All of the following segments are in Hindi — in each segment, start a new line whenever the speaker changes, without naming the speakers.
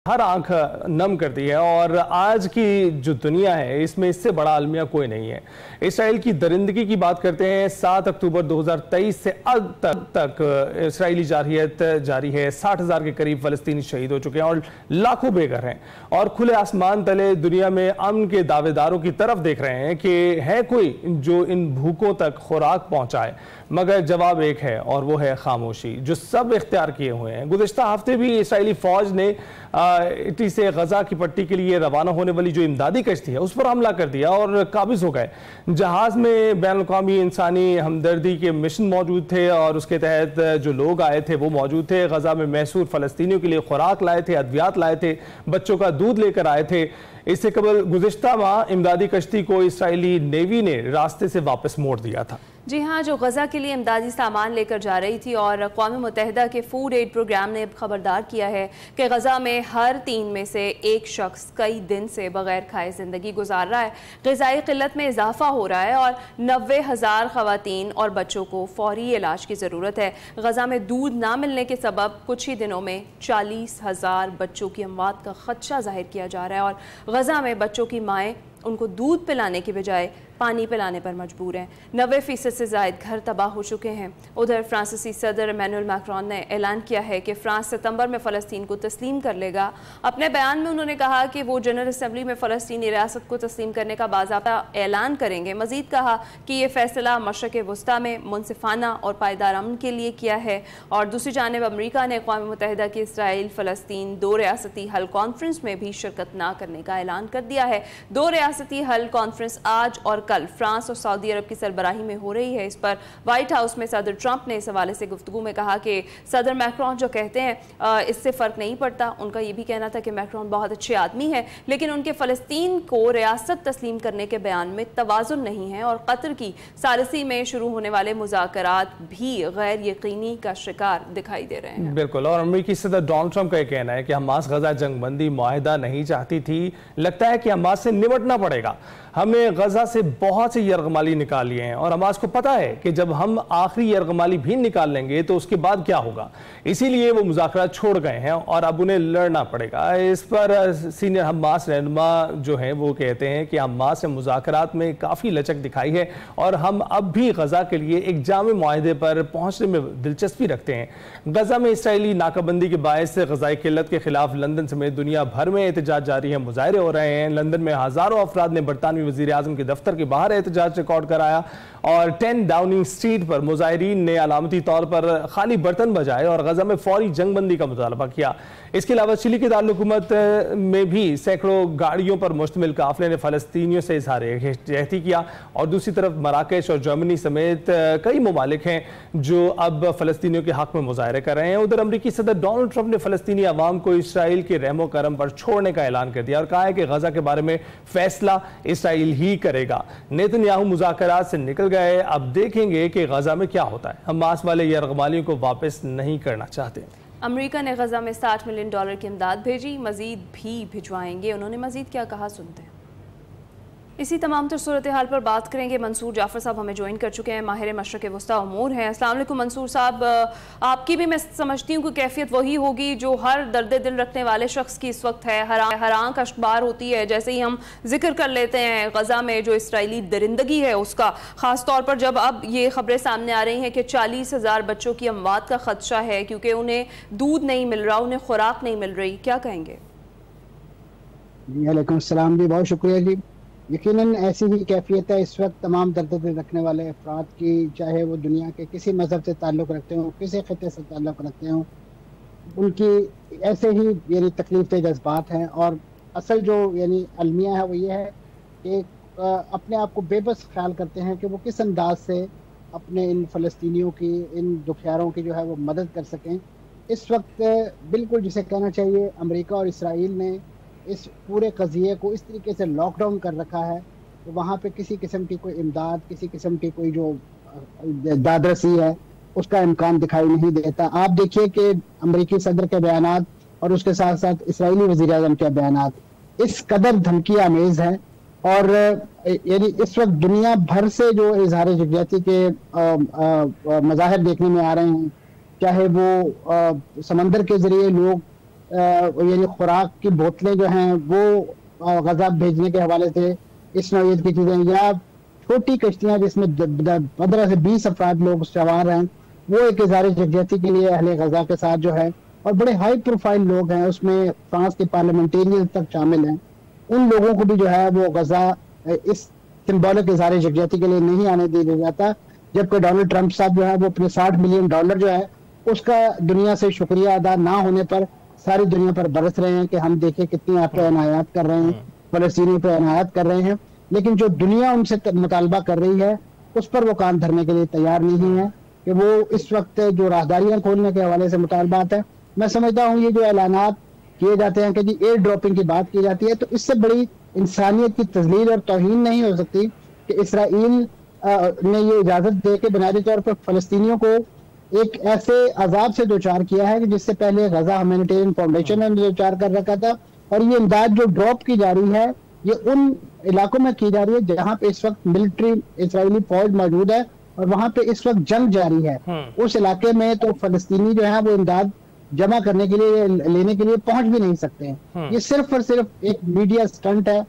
हर आंख नम कर दी है और आज की जो दुनिया है इसमें इससे बड़ा अलमिया कोई नहीं है। इसराइल की दरिंदगी की बात करते हैं। 7 अक्टूबर 2023 से अब तक इसराइली जारहियत जारी है। 60,000 के करीब फलस्तीनी शहीद हो चुके हैं और लाखों बेघर हैं और खुले आसमान तले दुनिया में अमन के दावेदारों की तरफ देख रहे हैं कि है कोई जो इन भूखों तक खुराक पहुंचाए, मगर जवाब एक है और वो है खामोशी, जो सब इख्तियार किए हुए हैं। गुज़िश्ता हफ्ते भी इसराइली फौज ने इटली से गजा की पट्टी के लिए रवाना होने वाली जो इमदादी कश्ती है उस पर हमला कर दिया और काबिज हो गए। जहाज में बैनुल अक़वामी इंसानी हमदर्दी के मिशन मौजूद थे और उसके तहत जो लोग आए थे वो मौजूद थे। गजा में महसूर फलस्तीनियों के लिए खुराक लाए थे, अद्वियात लाए थे, बच्चों का दूध लेकर आए थे। इससे कबल गुज़िश्ता माह इमदादी कश्ती को इसराइली नेवी ने रास्ते से वापस मोड़ दिया था।
जी हाँ, जो गजा के लिए इमदादी सामान लेकर जा रही थी और अक़वाम मुत्तहिदा के फूड एड प्रोग्राम ने खबरदार किया है कि गजा में हर 3 में से एक शख्स कई दिन से बगैर खाए ज़िंदगी गुजार रहा है। ग़िज़ाई क़िल्लत में इजाफा हो रहा है और 90,000 ख़वातीन और बच्चों को फौरी इलाज की ज़रूरत है। गजा में दूध ना मिलने के सबब कुछ ही दिनों में 40,000 बच्चों की अमवात का ख़दशा ज़ाहिर किया जा रहा है और गजा में बच्चों की माएँ उनको दूध पिलाने की बजाय पानी पिलाने पर मजबूर हैं। 90% से ज़ायद घर तबाह हो चुके हैं। उधर फ्रांसीसी सदर इमैनुअल मैक्रोन ने ऐलान किया है कि फ्रांस सितंबर में फ़लस्तीन को तस्लीम कर लेगा। अपने बयान में उन्होंने कहा कि वो जनरल असम्बली में फ़लस्तीनी रियासत को तस्लीम करने का बाज़ाब्ता ऐलान करेंगे। मज़ीद कहा कि ये फ़ैसला मशरक़ वस्ता में मुनसिफ़ाना और पायदार अमन के लिए किया है। और दूसरी जानिब अमरीका ने अक़वाम मुत्तहिदा की इसराइल फ़लस्तीन 2 रियासती हल कॉन्फ्रेंस में भी शिरकत ना करने का ऐलान कर दिया है। 2 रियासती हल कॉन्फ्रेंस आज और कल फ्रांस और सऊदी अरब की सरबराही में हो रही है। इस पर व्हाइट हाउस में सदर ट्रंप ने इस हवाले से गुफ्तगू में कहा कि सदर मैक्रोन जो कहते हैं इससे फ़र्क नहीं पड़ता। उनका ये भी कहना था कि मैक्रोन बहुत अच्छे आदमी है, लेकिन उनके फ़लस्तीन को रियासत तस्लीम करने के बयान में तवाज़ुन नहीं है और कतर की सालिसी में शुरू होने वाले मुज़ाकरात भी गैर यकीनी का शिकार दिखाई दे रहे हैं।
बिल्कुल। और अमेरिकी सदर डोनाल्ड ट्रंप का यह कहना है कि हमास गजा जंगबंदी मुआहिदा नहीं चाहती थी, लगता है कि हमास से निपटना पड़ेगा। हमने गजा से बहुत से यरगमाली निकाल लिए हैं और हमास को पता है कि जब हम आखिरी यरगमाली भी निकाल लेंगे तो उसके बाद क्या होगा, इसीलिए वो मुज़ाकरात छोड़ गए हैं और अब उन्हें लड़ना पड़ेगा। इस पर सीनियर हमास रहनुमा जो हैं वो कहते हैं कि हमास ने मुज़ाकरात में काफ़ी लचक दिखाई है और हम अब भी गजा के लिए एक जामे मुआहदे पर पहुँचने में दिलचस्पी रखते हैं। गजा में इसराइली नाकाबंदी के बायस से ग़िज़ाई किल्लत के खिलाफ लंदन समेत दुनिया भर में एहतजाज जारी है, मुजाहरे हो रहे हैं। लंदन में हज़ारों अफराद ने बरतानवी वज़ीर आज़म के दफ्तर के बाहर एहतजाज रिकॉर्ड कराया और 10 डाउनिंग स्ट्रीट पर मुजाहिरीन ने अलामती तौर पर खाली बर्तन बजाए और गजा में फौरी जंगबंदी का मुतालबा किया। इसके अलावा चिली के दारुल-हुकूमत में भी सैकड़ों गाड़ियों पर मुश्तमिल काफिले ने फ़लस्तीनियों से इज़हार यकजहती किया और दूसरी तरफ मराकेश और जर्मनी समेत कई ममालिक हैं जो अब फ़लस्तीनियों के हक़ में मुजाहरे कर रहे हैं। उधर अमरीकी सदर डोनाल्ड ट्रंप ने फ़लस्तीनी अवाम को इसराइल के रहमो करम पर छोड़ने का ऐलान कर दिया और कहा है कि गजा के बारे में फैसला इसराइल ही करेगा। नेतन्याहू मुज़ाकरात से निकल गए, अब देखेंगे कि गजा में क्या होता है। हमास वाले यरगमालियों को वापस नहीं करना चाहते।
अमेरिका ने गजा में $60 मिलियन की इमदाद भेजी, मजीद भी भिजवाएंगे। उन्होंने मजीद क्या कहा, सुनते हैं। इसी तमाम तर सूरत हाल पर बात करेंगे। मंसूर जाफ़र साहब हमें ज्वाइन कर चुके हैं, माहिर मशरक़ वस्ता उमूर हैं। अस्सलाम वालेकुम मंसूर साहब, आपकी भी मैं समझती हूँ कि कैफियत वही होगी जो हर दर्द दिल रखने वाले शख्स की इस वक्त है। हर आंख अश्बार होती है जैसे ही हम जिक्र कर लेते हैं गजा में जो इसराइली दरिंदगी है उसका, ख़ास तौर पर जब अब ये खबरें सामने आ रही हैं कि 40,000 बच्चों की अमवात का खदशा है क्योंकि उन्हें दूध नहीं मिल रहा, उन्हें खुराक नहीं मिल रही, क्या कहेंगे?
जी वालेकुम सलाम जी, बहुत शुक्रिया जी। यकीनन ऐसी ही कैफियत है इस वक्त तमाम दर्द दिल रखने वाले अफराद की, चाहे वो दुनिया के किसी मज़हब से ताल्लुक़ रखते हों, किसी ख़ित्ते से ताल्लुक़ रखते हों, उनकी ऐसे ही यानी तकलीफ के जज्बात हैं। और असल जो यानी अलमिया है वो ये है कि अपने आप को बेबस ख्याल करते हैं कि वो किस अंदाज से अपने इन फ़लस्तीनियों की, इन दुखियारों की जो है वो मदद कर सकें। इस वक्त बिल्कुल जिसे कहना चाहिए अमेरिका और इसराइल ने इस पूरे कज़िये को इस तरीके से लॉकडाउन कर रखा है तो वहाँ पे किसी किस्म की कोई इमदाद, किसी किस्म की कोई जो दादरसी है उसका इम्कान दिखाई नहीं देता। आप देखिए कि अमेरिकी सदर के बयानात और उसके साथ साथ इसराइली वज़ीर आज़म के बयानात इस कदर धमकी आमेज़ हैं और यानी इस वक्त दुनिया भर से जो इज़हार यकजहती के मज़ाहिर देखने में आ रहे हैं, चाहे वो समंदर के ज़रिए लोग यानी खुराक की बोतलें जो हैं वो गजा भेजने के हवाले से इस नौयत की चीजें, या छोटी कश्तियां जिसमें 15 से 20 अफराद लोग सवार हैं, वो एक इज़हार यकजहती के लिए अहले गजा के साथ जो है, और बड़े हाई प्रोफाइल लोग हैं उसमें, फ्रांस के पार्लियामेंटेरियन तक शामिल हैं, उन लोगों को भी जो है वो गजा इस सिंबॉलिक इज़हार यकजहती के लिए नहीं आने दिया जाता। जबकि डोनाल्ड ट्रंप साहब जो है वो अपने $60 मिलियन जो है उसका दुनिया से शुक्रिया अदा ना होने पर सारी दुनिया पर बरस रहे हैं कि हम देखें कितनी आप पे अनायात कर रहे हैं, फलस्तीनी पे अनायात कर रहे हैं, लेकिन जो दुनिया उनसे मुतालबा कर रही है उस पर वो कान धरने के लिए तैयार नहीं है कि वो इस वक्त जो राहदारियां खोलने के हवाले से मुतालबात है। मैं समझता हूँ ये जो ऐलानात किए जाते हैं कि जी एयर ड्रॉपिंग की बात की जाती है, तो इससे बड़ी इंसानियत की तजलील और तौहीन नहीं हो सकती कि इसराइल ने ये इजाजत दे के बुनियादी तौर पर फलस्तीनियों को एक ऐसे अजाब से दो चार किया है कि जिससे पहले गजा ह्यूमैनिटेरियन फाउंडेशन ने दो चार कर रखा था। और ये इमदाद जो ड्रॉप की जा रही है ये उन इलाकों में की जा रही है जहां पे इस वक्त मिलिट्री इसराइली फौज मौजूद है और वहां पे इस वक्त जंग जारी है। उस इलाके में तो फलस्तीनी जो है वो इमदाद जमा करने के लिए, लेने के लिए पहुंच भी नहीं सकते हैं। ये सिर्फ और सिर्फ एक मीडिया स्टंट है,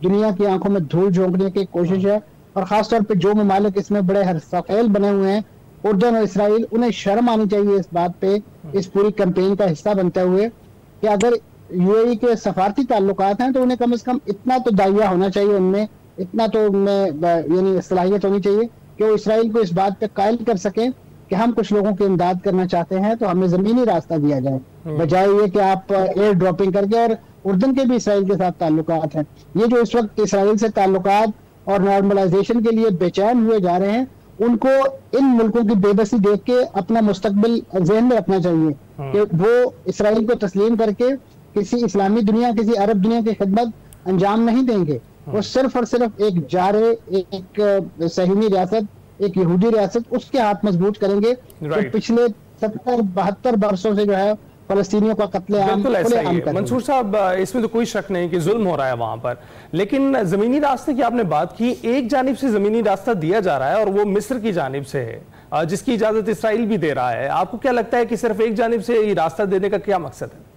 दुनिया की आंखों में धूल झोंकने की कोशिश है। और खासतौर पे जो ममालिक इसमें बड़े हरसफेल बने हुए हैं, उर्दन और इसराइल, उन्हें शर्म आनी चाहिए इस बात पे, इस पूरी कैंपेन का हिस्सा बनते हुए, कि अगर यूएई के सफारती ताल्लुकात हैं तो उन्हें कम से कम इतना तो दाइया होना चाहिए, उनमें इतना तो उनमें यानी सलाहियत होनी चाहिए कि वो इसराइल को इस बात पे कायल कर सकें कि हम कुछ लोगों की इमदाद करना चाहते हैं तो हमें जमीनी रास्ता दिया जाए, बजाय ये कि आप एयर ड्रॉपिंग करके। और उर्दन के भी इसराइल के साथ ताल्लुकात हैं, ये जो इस वक्त इसराइल से ताल्लुकात और नॉर्मलाइजेशन के लिए बेचैन हुए जा रहे हैं, उनको इन मुल्कों की बेबसी देख के अपना मुस्तकबिल ज़हन में रखना चाहिए कि वो इसराइल को तस्लीम करके किसी इस्लामी दुनिया, किसी अरब दुनिया की खिदमत अंजाम नहीं देंगे। वो सिर्फ और सिर्फ एक जारे, एक सहीनी रियासत, एक यहूदी रियासत, उसके हाथ मजबूत करेंगे जो पिछले 70-72 वर्षों से जो है फलस्तीनियों का कत्लेआम।
बिल्कुल ऐसा ही है मंसूर साहब, इसमें तो कोई शक नहीं कि जुल्म हो रहा है वहां पर, लेकिन जमीनी रास्ते की आपने बात की, एक जानिब से जमीनी रास्ता दिया जा रहा है और वो मिस्र की जानिब से है, जिसकी इजाजत इसराइल भी दे रहा है। आपको क्या लगता है कि सिर्फ एक जानिब से ये रास्ता देने का क्या मकसद है?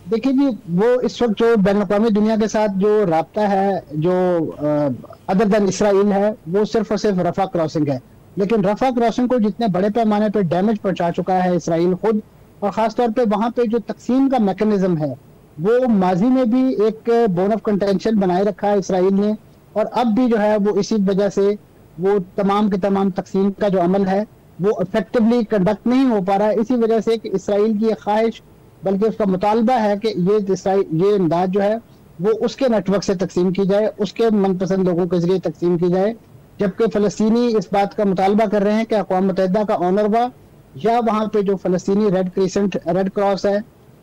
देखिए जी, वो इस वक्त जो बैनुल-अक़वामी दुनिया के साथ जो राब्ता है, जो अदर देन इसराइल है, वो सिर्फ और सिर्फ रफा क्रॉसिंग है। लेकिन रफा क्रॉसिंग को जितने बड़े पैमाने पर डैमेज पहुंचा चुका है इसराइल खुद, और खासतौर पे वहां पे जो तकसीम का मैकेनिज्म है वो माजी में भी एक बोन ऑफ कंटेंशन बनाए रखा है इसराइल ने, और अब भी जो है वो इसी वजह से वो तमाम के तमाम तकसीम का जो अमल है वो इफेक्टिवली कंडक्ट नहीं हो पा रहा है। इसी वजह से कि इसराइल की ख्वाहिश, बल्कि उसका मुतालबा है कि ये इमदाद जो है वो उसके नेटवर्क से तकसीम की जाए, उसके मनपसंद लोगों के जरिए तकसीम की जाए। जबकि फलस्तीनी इस बात का मुतालबा कर रहे हैं कि अक़वाम मुत्तहिदा का ऑनरवा या वहाँ पे जो फलस्तीनी रेड क्रिसेंट, रेड क्रॉस है,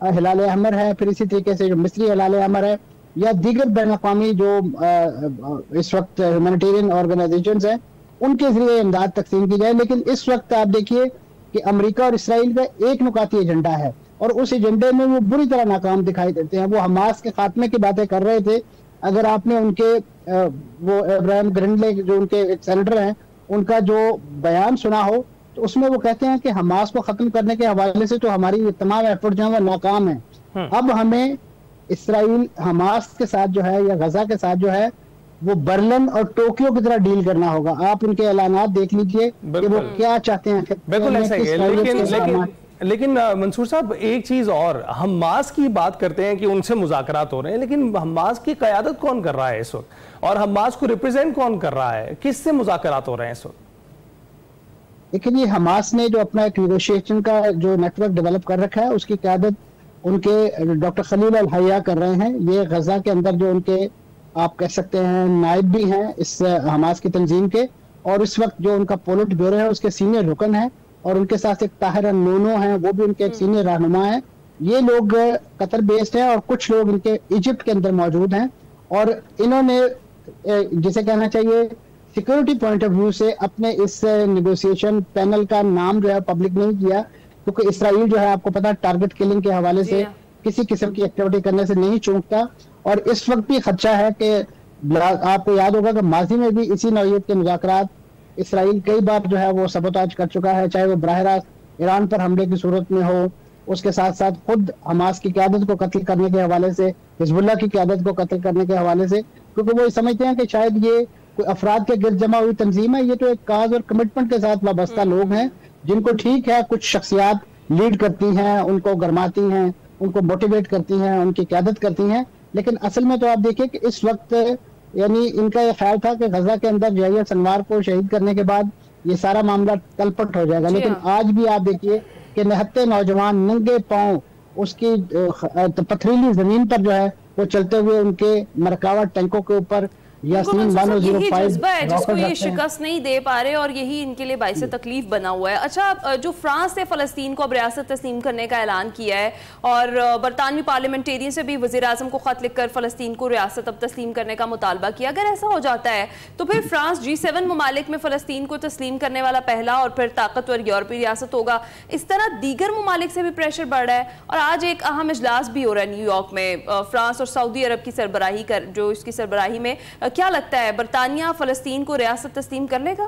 हिलाल अहमर है, फिर इसी तरीके से जो मिस्री हिलाल अहमर है, या दीगर बैनुल-अक़वामी जो इस वक्त ह्यूमैनिटेरियन ऑर्गेनाइजेशंस हैं, उनके जरिए इमदाद तकसीम की जाए। लेकिन इस वक्त आप देखिए कि अमेरिका और इसराइल का एक नुकाती एजेंडा है और उस एजेंडे में वो बुरी तरह नाकाम दिखाई देते हैं। वो हमास के खात्मे की बातें कर रहे थे। अगर आपने उनके वो इब्राहिम ग्रिंडले जो उनके एक सेनेटर हैं, उनका जो बयान सुना हो तो उसमें वो कहते हैं कि हमास को खत्म करने के हवाले से तो हमारी तमाम एफर्ट जो है वो नाकाम है। अब हमें इसराइल हमास के साथ जो है या गजा के साथ जो है वो बर्लिन और टोक्यो की तरह डील करना होगा। आप उनके ऐलानात देख लीजिए कि वो क्या चाहते हैं।
बिल्कुल ऐसा ही है। लेकिन मंसूर साहब, एक चीज और, हमास की बात करते हैं कि उनसे मुज़ाकरात हो रहे हैं, लेकिन हमास की क़यादत कौन कर रहा है इस वक्त, और हमास को रिप्रेजेंट कौन कर रहा है, किससे मुज़ाकरात हो रहे हैं इस वक्त?
लेकिन ये हमास ने जो अपना एक नेगोशिएशन का जो नेटवर्क डेवलप कर रखा है, उसकी क़यादत उनके डॉक्टर खलील अल हया कर रहे हैं। ये गजा के अंदर जो उनके आप कह सकते हैं नायब भी हैं इस हमास की तंजीम के, और इस वक्त जो उनका पोलिट ब्यूरो है उसके सीनियर रुकन है, और उनके साथ एक ताहिर नोनो है, वो भी उनके एक सीनियर रहनुमा है। ये लोग कतर बेस्ड हैं और कुछ लोग इनके इजिप्ट के अंदर मौजूद हैं, और इन्होंने जिसे कहना चाहिए सिक्योरिटी पॉइंट ऑफ व्यू से अपने इस नेगोशिएशन पैनल का नाम जो है पब्लिक नहीं किया, क्योंकि इसराइल जो है आपको पता है टारगेट किलिंग के हवाले से किसी किस्म की एक्टिविटी करने से नहीं चूकता। और इस वक्त भी खदशा है कि आपको याद होगा कि माजी में भी इसी नौइयत के मुज़ाकरात इसराइल कई बार जो है वो सबोताज कर चुका है, चाहे वो बराह रास्त ईरान पर हमले की सूरत में हो, उसके साथ साथ खुद हमास की क़यादत को कत्ल करने के हवाले से, हिजबुल्लाह की क़यादत को कत्ल करने के हवाले से, क्योंकि वो समझते हैं कि शायद ये कोई अफराद के गिरद जमा हुई तंजीम है। ये तो एक काज और कमिटमेंट के साथ वाबस्ता लोग हैं जिनको ठीक है कुछ शख्सियात लीड करती हैं, उनको गरमाती हैं, उनको मोटिवेट करती हैं, उनकी क़यादत करती हैं। लेकिन असल में तो आप देखिए कि इस वक्त यानी इनका ये ख्याल था कि गजा के अंदर यहिया सिनवार को शहीद करने के बाद ये सारा मामला तलपट हो जाएगा। लेकिन आज भी आप देखिए कि निहत्ते नौजवान नंगे पांव उसकी पथरीली जमीन पर जो है वो चलते हुए उनके मरकावा टैंकों के ऊपर
यही जज्बा है जिसको ये शिकस्त नहीं दे पा रहे और यही इनके लिए बाइस तकलीफ बना हुआ है। अच्छा, जो फ्रांस ने फ़लस्तीन को अब रियासत तस्लीम करने का ऐलान किया है और बरतानवी पार्लियामेंटेरियन से भी वज़ीर आज़म को ख़त लिखकर फ़लस्तीन को रियासत अब तस्लीम करने का मुतालबा किया, अगर ऐसा हो जाता है तो फिर फ्रांस G7 ममालिक में फ़लस्तीन को तस्लीम करने वाला पहला और फिर ताकतवर यूरोपीय रियासत होगा। इस तरह दीगर ममालिक से भी प्रेशर बढ़ रहा है और आज एक अहम इजलास भी हो रहा है न्यूयॉर्क में फ्रांस और सऊदी अरब की सरबराही कर, जो इसकी सरबराही में क्या लगता है बरतानिया फ़लस्तीन को रियासत तस्लीम कर लेगा?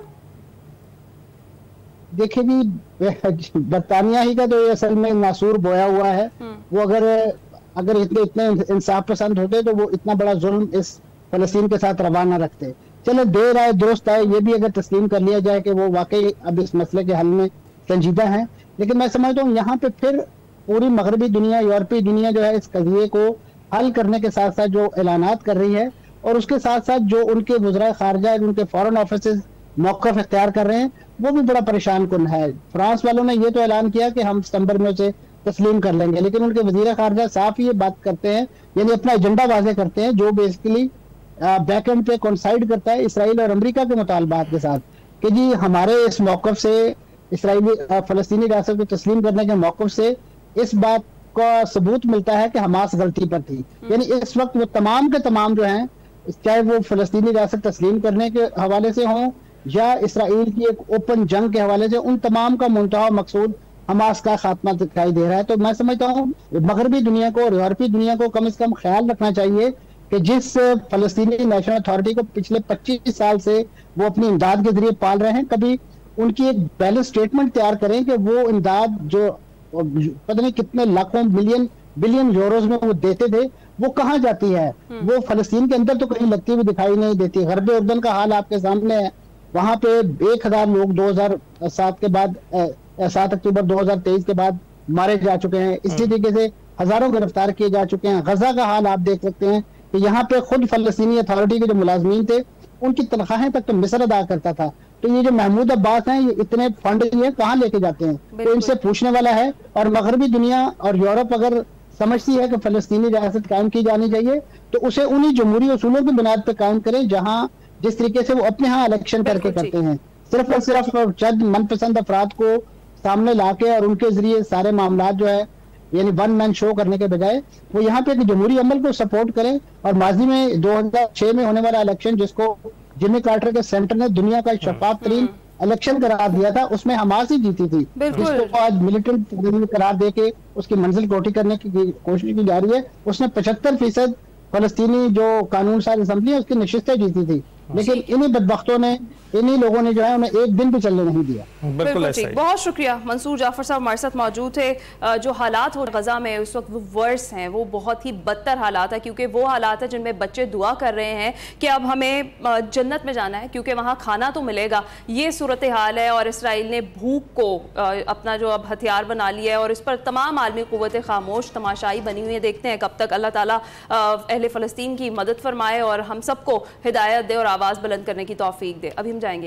देखिए जी, बरतानिया ही का तो ये असल में नासूर बोया हुआ है। वो अगर इतने इंसाफ पसंद होते तो वो इतना बड़ा जुल्म इस फ़लस्तीन के साथ रवा न रखते। चलो देर आए दुरुस्त आए, ये भी अगर तस्लीम कर लिया जाए कि वो वाकई अब इस मसले के हल में संजीदा है। लेकिन मैं समझता हूँ यहाँ पे फिर पूरी मगरबी दुनिया, यूरोपीय दुनिया जो है इस कज़िये को हल करने के साथ साथ जो ऐलानात कर रही है और उसके साथ साथ जो उनके वज़राए ख़ारजा, उनके फॉरेन ऑफिसेज मौक़िफ़ इख्तियार कर रहे हैं, वो भी बड़ा परेशान कुन है। फ्रांस वालों ने ये तो ऐलान किया कि हम सितंबर में उसे तस्लीम कर लेंगे, लेकिन उनके वज़ीर ख़ारजा साफ ये बात करते हैं, यानी अपना एजेंडा वाज़े करते हैं जो बेसिकली बैक एंड पे कोइंसाइड करता है इसराइल और अमेरिका के मुतालबात के साथ कि जी हमारे इस मौक़िफ़ से, इसराइली फ़लस्तीनी रियासत को तस्लीम करने के मौक़िफ़ से इस बात का सबूत मिलता है कि हमास गलती पर थी। यानी इस वक्त वो तमाम के तमाम जो हैं, चाहे वो फ़लस्तीनी रियासत तस्लीम करने के हवाले से हों या इसराइल की एक ओपन जंग के हवाले से, उन तमाम का मुंतहा मकसूद हमास का खात्मा दिखाई दे रहा है। तो मैं समझता हूँ मगरबी दुनिया को और यूरोपीय दुनिया को कम से कम ख्याल रखना चाहिए कि जिस फ़लस्तीनी नेशनल अथॉरिटी को पिछले 25 साल से वो अपनी इमदाद के जरिए पाल रहे हैं, कभी उनकी एक बैलेंस स्टेटमेंट तैयार करें कि वो इमदाद जो पता नहीं कितने लाखों बिलियन यूरोज में वो देते थे वो कहाँ जाती है। वो फ़लस्तीन के अंदर तो कहीं लगती हुई दिखाई नहीं देती। गरब उर्दन का हाल आपके सामने है, वहां पे 1000 लोग 2007 के बाद 7 अक्टूबर 2023 के बाद मारे जा चुके हैं। इसी तरीके से हजारों गिरफ्तार किए जा चुके हैं। गजा का हाल आप देख सकते हैं कि यहाँ पे खुद फ़लस्तीनी अथॉरिटी के जो मुलाजमीन थे उनकी तनख्वाहें तक तो मिस्र अदा करता था। तो ये जो महमूद अब्बास हैं, ये इतने फंड ये कहाँ लेके जाते हैं, तो इनसे पूछने वाला है। और मगरबी दुनिया और यूरोप अगर समझती है कि फ़लस्तीनी रियासत कायम की जानी चाहिए तो उसे उन्हीं जमहूरी उसूलों की बुनियाद पर कायम करें जहाँ जिस तरीके से वो अपने यहाँ इलेक्शन करके करते हैं। सिर्फ और सिर्फ चंद मनपसंद अफराद को सामने लाके और उनके जरिए सारे मामला जो है यानी वन मैन शो करने के बजाय वो यहाँ पे जमहूरी अमल को सपोर्ट करें। और माजी में 2006 में होने वाला इलेक्शन जिसको जिमी कार्टर के सेंटर ने दुनिया का शफाफ तरीन इलेक्शन करार दिया था, उसमें हमास ही जीती थी, जिसको आज मिलिटेंट करार देके उसकी मंजिल कोठी करने की कोशिश की जा रही है। उसने 75% फ़लस्तीनी जो कानून साज असम्बली है उसकी नशिस्तें जीती थी, लेकिन इन्हीं बदबख्तों ने, इन्हीं लोगों ने जो है उन्हें एक दिन भी चलने नहीं दिया।
बिल्कुल ठीक, बहुत शुक्रिया। मंसूर जाफर साहब हमारे साथ मौजूद थे। जो हालात हो गजा में उस वक्त वो वर्स हैं, वो बहुत ही बदतर हालात है, क्योंकि वो हालात है जिनमें बच्चे दुआ कर रहे हैं कि अब हमें जन्नत में जाना है क्योंकि वहाँ खाना तो मिलेगा। ये सूरत हाल है और इसराइल ने भूख को अपना जो अब हथियार बना लिया है और इस पर तमाम आलमी क़ुव्वतें खामोश तमाशाई बनी हुई है। देखते हैं कब तक अल्लाह ताला अहले फ़लस्तीन की मदद फरमाए और हम सबको हिदायत दे और आवाज़ बुलंद करने की तौफीक दे। अभी हम जाएंगे।